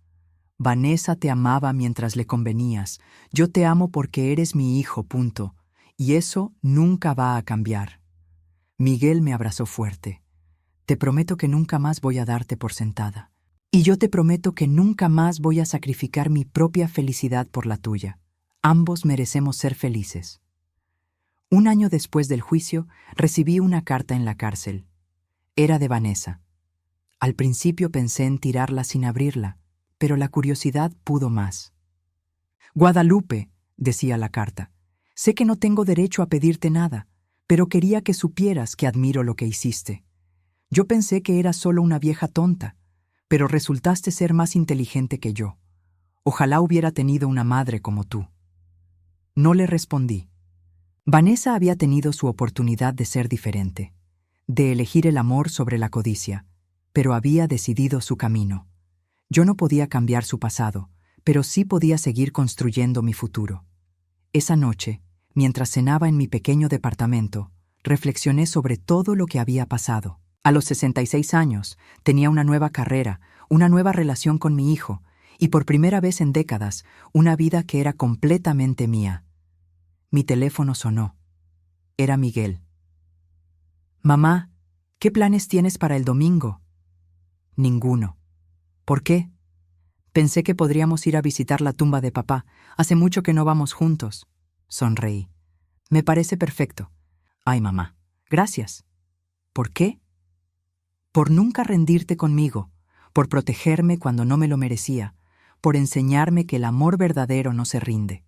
S1: Vanessa te amaba mientras le convenías. Yo te amo porque eres mi hijo, punto. Y eso nunca va a cambiar. Miguel me abrazó fuerte. Te prometo que nunca más voy a darte por sentada. Y yo te prometo que nunca más voy a sacrificar mi propia felicidad por la tuya. Ambos merecemos ser felices. Un año después del juicio, recibí una carta en la cárcel. Era de Vanessa. Al principio pensé en tirarla sin abrirla, pero la curiosidad pudo más. «Guadalupe», decía la carta, «sé que no tengo derecho a pedirte nada, pero quería que supieras que admiro lo que hiciste. Yo pensé que eras solo una vieja tonta, pero resultaste ser más inteligente que yo. Ojalá hubiera tenido una madre como tú». No le respondí. Vanessa había tenido su oportunidad de ser diferente, de elegir el amor sobre la codicia, pero había decidido su camino. Yo no podía cambiar su pasado, pero sí podía seguir construyendo mi futuro. Esa noche, mientras cenaba en mi pequeño departamento, reflexioné sobre todo lo que había pasado. A los 66 años, tenía una nueva carrera, una nueva relación con mi hijo, y por primera vez en décadas, una vida que era completamente mía. Mi teléfono sonó. Era Miguel. «Mamá, ¿qué planes tienes para el domingo?» «Ninguno». «¿Por qué?» «Pensé que podríamos ir a visitar la tumba de papá. Hace mucho que no vamos juntos». Sonreí. «Me parece perfecto». «Ay, mamá, gracias». «¿Por qué?» «Por nunca rendirte conmigo, por protegerme cuando no me lo merecía, por enseñarme que el amor verdadero no se rinde».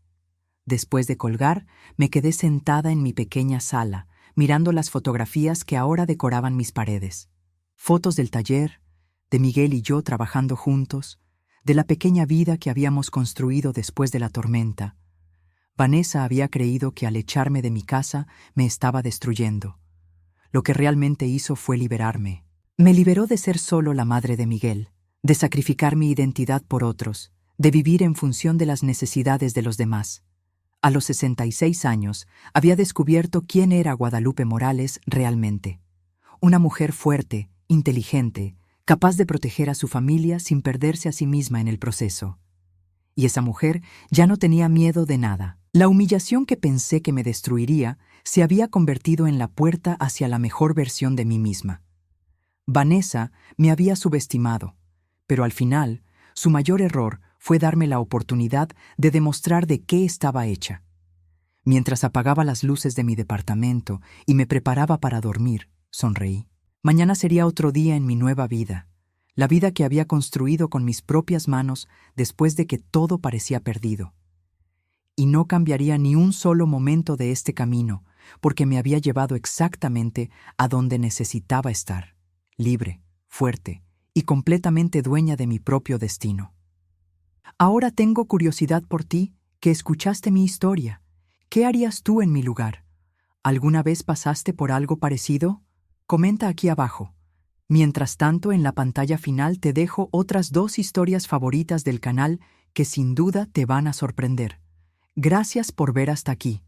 S1: Después de colgar, me quedé sentada en mi pequeña sala, mirando las fotografías que ahora decoraban mis paredes. Fotos del taller, de Miguel y yo trabajando juntos, de la pequeña vida que habíamos construido después de la tormenta. Vanessa había creído que al echarme de mi casa me estaba destruyendo. Lo que realmente hizo fue liberarme. Me liberó de ser solo la madre de Miguel, de sacrificar mi identidad por otros, de vivir en función de las necesidades de los demás. A los 66 años, había descubierto quién era Guadalupe Morales realmente. Una mujer fuerte, inteligente, capaz de proteger a su familia sin perderse a sí misma en el proceso. Y esa mujer ya no tenía miedo de nada. La humillación que pensé que me destruiría se había convertido en la puerta hacia la mejor versión de mí misma. Vanessa me había subestimado, pero al final, su mayor error fue darme la oportunidad de demostrar de qué estaba hecha. Mientras apagaba las luces de mi departamento y me preparaba para dormir, sonreí. Mañana sería otro día en mi nueva vida, la vida que había construido con mis propias manos después de que todo parecía perdido. Y no cambiaría ni un solo momento de este camino, porque me había llevado exactamente a donde necesitaba estar, libre, fuerte y completamente dueña de mi propio destino. Ahora tengo curiosidad por ti, que escuchaste mi historia. ¿Qué harías tú en mi lugar? ¿Alguna vez pasaste por algo parecido? Comenta aquí abajo. Mientras tanto, en la pantalla final te dejo otras 2 historias favoritas del canal que sin duda te van a sorprender. Gracias por ver hasta aquí.